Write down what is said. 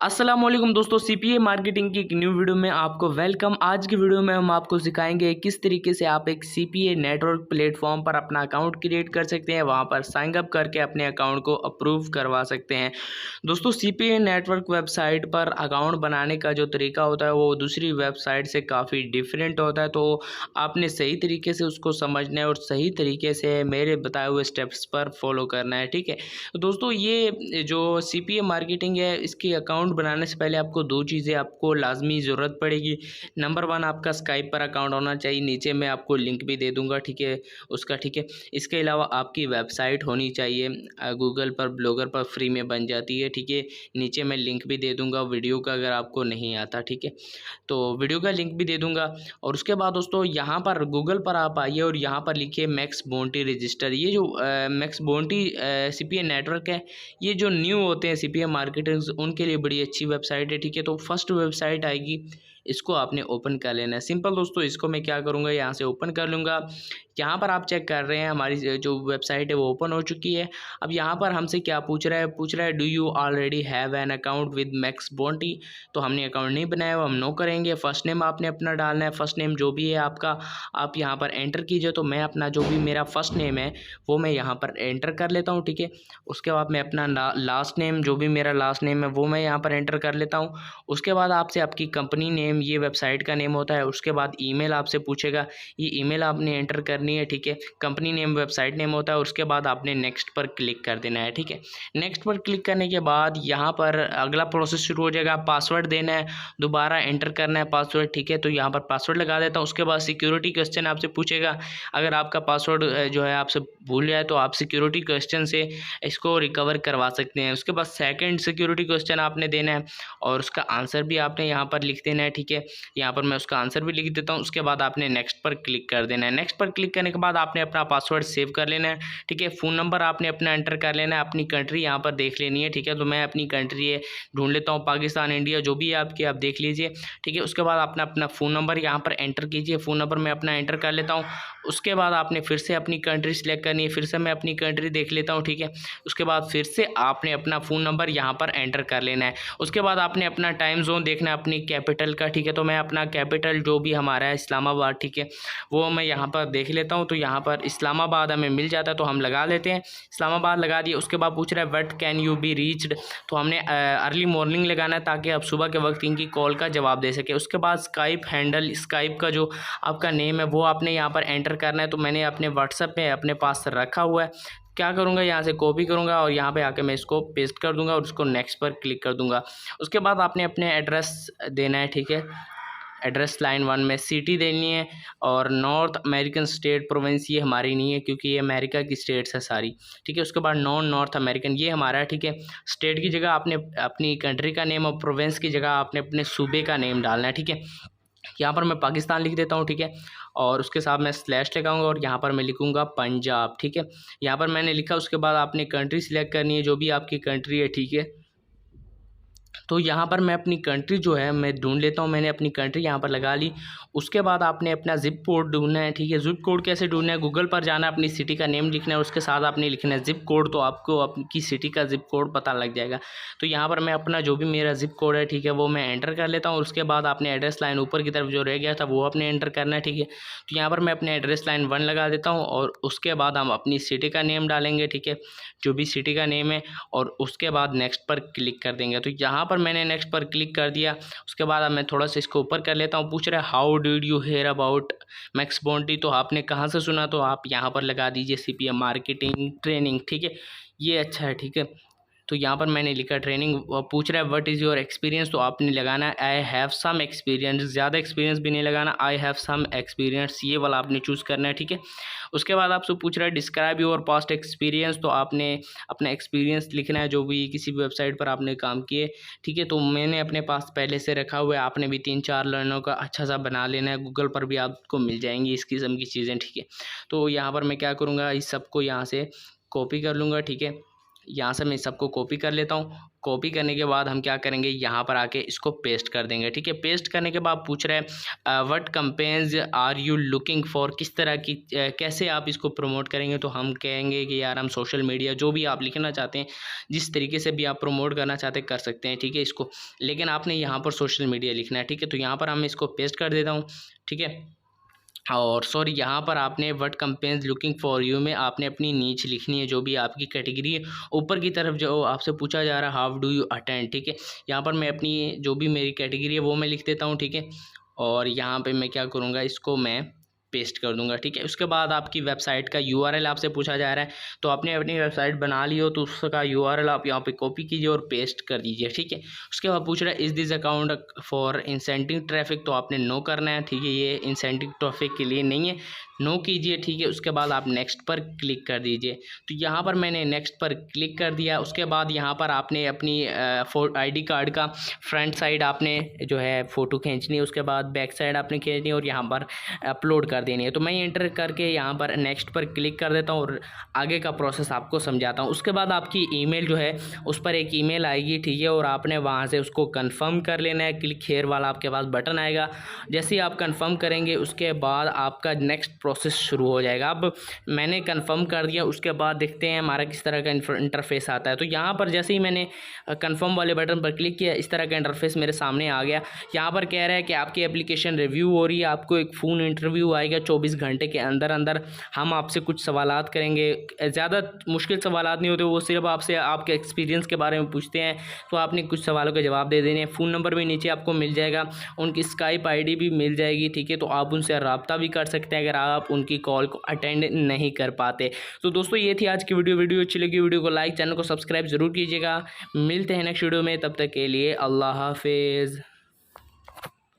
अस्सलामुअलैकुम दोस्तों, CPA marketing की एक न्यू वीडियो में आपको वेलकम। आज की वीडियो में हम आपको सिखाएंगे किस तरीके से आप एक सीपीए नेटवर्क प्लेटफॉर्म पर अपना अकाउंट क्रिएट कर सकते हैं, वहां पर साइन अप करके अपने अकाउंट को अप्रूव करवा सकते हैं। दोस्तों, सीपीए नेटवर्क वेबसाइट पर अकाउंट बनाने का जो तरीका होता है वो दूसरी वेबसाइट से काफ़ी डिफरेंट होता है, तो आपने सही तरीके से उसको समझना है और सही तरीके से मेरे बताए हुए स्टेप्स पर फॉलो करना है। ठीक है, तो दोस्तों ये जो सीपीए मार्केटिंग है, इसकी अकाउंट बनाने से पहले आपको दो चीज़ें आपको लाजमी ज़रूरत पड़ेगी। नंबर वन, आपका स्काइप पर अकाउंट होना चाहिए। नीचे मैं आपको लिंक भी दे दूंगा, ठीक है, उसका। ठीक है, इसके अलावा आपकी वेबसाइट होनी चाहिए। गूगल पर ब्लॉगर पर फ्री में बन जाती है। ठीक है, नीचे मैं लिंक भी दे दूंगा वीडियो का, अगर आपको नहीं आता। ठीक है, तो वीडियो का लिंक भी दे दूंगा। और उसके बाद दोस्तों, यहाँ पर गूगल पर आप आइए और यहाँ पर लिखिए मैक्स बोंटी रजिस्टर। ये जो मैक्स बोंटी सीपीए नेटवर्क है, ये जो न्यू होते हैं सीपीए मार्केटर्स, उनके लिए बड़ी अच्छी वेबसाइट है। ठीक है, तो फर्स्ट वेबसाइट आएगी, इसको आपने ओपन कर लेना है। सिंपल दोस्तों, इसको मैं क्या करूँगा, यहाँ से ओपन कर लूँगा। यहाँ पर आप चेक कर रहे हैं हमारी जो वेबसाइट है वो ओपन हो चुकी है। अब यहाँ पर हमसे क्या पूछ रहा है do you already have an account with Max Bounty. तो हमने अकाउंट नहीं बनाया, वो हम नो करेंगे। फर्स्ट नेम आपने अपना डालना है। फर्स्ट नेम जो भी है आपका, आप यहाँ पर एंटर कीजिए। तो मैं अपना जो भी मेरा फर्स्ट नेम है वो मैं यहाँ पर एंटर कर लेता हूँ। ठीक है, उसके बाद मैं अपना लास्ट नेम, जो भी मेरा लास्ट नेम है वो मैं यहाँ पर एंटर कर लेता हूँ। उसके बाद आपसे आपकी कंपनी नेम, ये वेबसाइट का नेम होता है। उसके बाद ईमेल आपसे पूछेगा, ये ईमेल आपने एंटर करनी है। ठीक है, कंपनी नेम वेबसाइट नेम होता है। उसके बाद आपने नेक्स्ट पर क्लिक कर देना है। ठीक है, नेक्स्ट पर क्लिक करने के बाद यहाँ पर अगला प्रोसेस शुरू हो जाएगा। पासवर्ड देना है, दोबारा एंटर करना है पासवर्ड। ठीक है, तो यहाँ पर पासवर्ड लगा देता हूँ। उसके बाद सिक्योरिटी क्वेश्चन आपसे पूछेगा। अगर आपका पासवर्ड जो है आपसे भूल जाए तो आप सिक्योरिटी क्वेश्चन से इसको रिकवर करवा सकते हैं। उसके बाद सेकंड सिक्योरिटी क्वेश्चन आपने देना है और उसका आंसर भी आपने यहाँ पर लिख देना है। ठीक है, यहाँ पर मैं उसका आंसर भी लिख देता हूँ। उसके बाद आपने नेक्स्ट पर क्लिक कर देना है। नेक्स्ट पर क्लिक करने के बाद आपने अपना पासवर्ड सेव कर लेना है। ठीक है, फ़ोन नंबर आपने अपना एंटर कर लेना है। अपनी कंट्री यहाँ पर देख लेनी है। ठीक है, तो मैं अपनी कंट्री है ढूंढ लेता हूँ, पाकिस्तान, इंडिया, जो भी है आपकी, आप देख लीजिए। ठीक है, उसके बाद आपने अपना फ़ोन नंबर यहाँ पर एंटर कीजिए। फ़ोन नंबर मैं अपना एंटर कर लेता हूँ। उसके बाद आपने फिर से अपनी कंट्री सेलेक्ट करनी है। फिर से मैं अपनी कंट्री देख लेता हूँ। ठीक है, उसके बाद फिर से आपने अपना फ़ोन नंबर यहाँ पर एंटर कर लेना है। उसके बाद आपने अपना टाइम जोन देखना है अपनी कैपिटल का। ठीक है, तो मैं अपना कैपिटल जो भी हमारा है इस्लामाबाद, ठीक है, वो मैं यहाँ पर देख लेता हूँ। तो यहाँ पर इस्लामाबाद हमें मिल जाता है, तो हम लगा लेते हैं, इस्लामाबाद लगा दिए। उसके बाद पूछ रहा है what can you be reached, तो हमने अर्ली मॉर्निंग लगाना है ताकि आप सुबह के वक्त इनकी कॉल का जवाब दे सके। उसके बाद स्काइप हैंडल, स्काइप का जो आपका नेम है वो आपने यहाँ पर एंटर करना है। तो मैंने अपने व्हाट्सएप में अपने पास रखा हुआ है। क्या करूँगा, यहाँ से कॉपी करूँगा और यहाँ पे आके मैं इसको पेस्ट कर दूँगा और उसको नेक्स्ट पर क्लिक कर दूँगा। उसके बाद आपने अपने एड्रेस देना है। ठीक है, एड्रेस लाइन 1 में सिटी देनी है और नॉर्थ अमेरिकन स्टेट प्रोविंस, ये हमारी नहीं है क्योंकि ये अमेरिका की स्टेट्स है सारी। ठीक है, उसके बाद नॉन नॉर्थ अमेरिकन, ये हमारा है। ठीक है, स्टेट की जगह आपने अपनी कंट्री का नेम और प्रोविंस की जगह आपने अपने सूबे का नेम डालना है। ठीक है, यहाँ पर मैं पाकिस्तान लिख देता हूँ। ठीक है, और उसके साथ मैं स्लैश लगाऊंगा और यहाँ पर मैं लिखूंगा पंजाब। ठीक है, यहाँ पर मैंने लिखा। उसके बाद आपने कंट्री सिलेक्ट करनी है, जो भी आपकी कंट्री है। ठीक है, तो यहाँ पर मैं अपनी कंट्री जो है मैं ढूंढ लेता हूँ। मैंने अपनी कंट्री यहाँ पर लगा ली। उसके बाद आपने अपना जिप कोड ढूंढना है। ठीक है, जिप कोड कैसे ढूंढना है, गूगल पर जाना है, अपनी सिटी का नेम लिखना है, उसके साथ आपने लिखना है जिप कोड, तो आपको आपकी सिटी का जिप कोड पता लग जाएगा। तो यहाँ पर मैं अपना जो भी मेरा जिप कोड है, ठीक है, वो मैं एंटर कर लेता हूँ। उसके बाद आपने एड्रेस लाइन ऊपर की तरफ जो रह गया था वो आपने एंटर करना है। ठीक है, तो यहाँ पर मैं अपने एड्रेस लाइन 1 लगा देता हूँ और उसके बाद हम अपनी सिटी का नेम डालेंगे। ठीक है, जो भी सिटी का नेम है, और उसके बाद नेक्स्ट पर क्लिक कर देंगे। तो यहाँ पर मैंने नेक्स्ट पर क्लिक कर दिया। उसके बाद अब मैं थोड़ा सा इसको ऊपर कर लेता हूँ। पूछ रहा है how did you hear about Max Bounty, तो आपने कहाँ से सुना, तो आप यहाँ पर लगा दीजिए सीपीए मार्केटिंग ट्रेनिंग। ठीक है, ये अच्छा है। ठीक है, तो यहाँ पर मैंने लिखा ट्रेनिंग। पूछ रहा है व्हाट इज़ योर एक्सपीरियंस, तो आपने लगाना है आई हैव सम एक्सपीरियंस। ज़्यादा एक्सपीरियंस भी नहीं लगाना, आई हैव सम एक्सपीरियंस, ये वाला आपने चूज़ करना है। ठीक है, उसके बाद आपसे पूछ रहा है डिस्क्राइब योर पास्ट एक्सपीरियंस, तो आपने अपना एक्सपीरियंस लिखना है, जो भी किसी भी वेबसाइट पर आपने काम किए। ठीक है, तो मैंने अपने पास पहले से रखा हुआ है, आपने भी 3-4 लाइनों का अच्छा सा बना लेना है। गूगल पर भी आपको मिल जाएंगी इस किस्म की चीज़ें। ठीक है, तो यहाँ पर मैं क्या करूँगा, इस सबको यहाँ से कॉपी कर लूँगा। ठीक है, यहाँ से मैं सबको कॉपी कर लेता हूँ। कॉपी करने के बाद हम क्या करेंगे, यहाँ पर आके इसको पेस्ट कर देंगे। ठीक है, पेस्ट करने के बाद पूछ रहे हैं what campaigns are you looking for, किस तरह की कैसे आप इसको प्रमोट करेंगे। तो हम कहेंगे कि यार हम सोशल मीडिया, जो भी आप लिखना चाहते हैं, जिस तरीके से भी आप प्रमोट करना चाहते हैं कर सकते हैं। ठीक है, इसको लेकिन आपने यहाँ पर सोशल मीडिया लिखना है। ठीक है, तो यहाँ पर हम इसको पेस्ट कर देता हूँ। ठीक है, और सॉरी, यहाँ पर आपने what campaigns looking for you में आपने अपनी नीच लिखनी है, जो भी आपकी कैटेगरी है। ऊपर की तरफ जो आपसे पूछा जा रहा है हाउ डू यू अटेंड। ठीक है, यहाँ पर मैं अपनी जो भी मेरी कैटेगरी है वो मैं लिख देता हूँ। ठीक है, और यहाँ पे मैं क्या करूँगा, इसको मैं पेस्ट कर दूंगा। ठीक है, उसके बाद आपकी वेबसाइट का यूआरएल आपसे पूछा जा रहा है, तो आपने अपनी वेबसाइट बना ली हो तो उसका यूआरएल आप यहाँ पे कॉपी कीजिए और पेस्ट कर दीजिए। ठीक है, उसके बाद पूछ रहा है is this account for incentive traffic, तो आपने नो करना है। ठीक है, ये इंसेंटिव ट्रैफिक के लिए नहीं है, नो कीजिए। ठीक है, उसके बाद आप नेक्स्ट पर क्लिक कर दीजिए। तो यहाँ पर मैंने नेक्स्ट पर क्लिक कर दिया। उसके बाद यहाँ पर आपने अपनी आईडी कार्ड का फ्रंट साइड आपने जो है फ़ोटो खींचनी है, उसके बाद बैक साइड आपने खींचनी है और यहाँ पर अपलोड कर देनी है। तो मैं एंटर करके यहाँ पर नेक्स्ट पर क्लिक कर देता हूँ और आगे का प्रोसेस आपको समझाता हूँ। उसके बाद आपकी ईमेल जो है उस पर एक ईमेल आएगी। ठीक है, और आपने वहाँ से उसको कंफर्म कर लेना है। क्लिक हेयर वाला आपके पास बटन आएगा, जैसे ही आप कंफर्म करेंगे उसके बाद आपका नेक्स्ट प्रोसेस शुरू हो जाएगा। अब मैंने कंफर्म कर दिया, उसके बाद देखते हैं हमारा किस तरह का इंटरफेस आता है। तो यहाँ पर जैसे ही मैंने कंफर्म वाले बटन पर क्लिक किया, इस तरह का इंटरफेस मेरे सामने आ गया। यहाँ पर कह रहा है कि आपकी एप्लीकेशन रिव्यू हो रही है, आपको एक फ़ोन इंटरव्यू आएगा 24 घंटे के अंदर अंदर। हम आपसे कुछ सवालात करेंगे, ज़्यादा मुश्किल सवालात नहीं होते, वो सिर्फ आपसे आपके एक्सपीरियंस के बारे में पूछते हैं। तो आपने कुछ सवालों के जवाब दे देने हैं। फ़ोन नंबर भी नीचे आपको मिल जाएगा, उनकी स्काइप आईडी भी मिल जाएगी। ठीक है, तो आप उनसे रब्ता भी कर सकते हैं अगर आप उनकी कॉल को अटेंड नहीं कर पाते। तो दोस्तों ये थी आज की वीडियो अच्छी लगी वीडियो को लाइक, चैनल को सब्सक्राइब जरूर कीजिएगा। मिलते हैं नेक्स्ट वीडियो में, तब तक के लिए अल्लाह हाफिज़।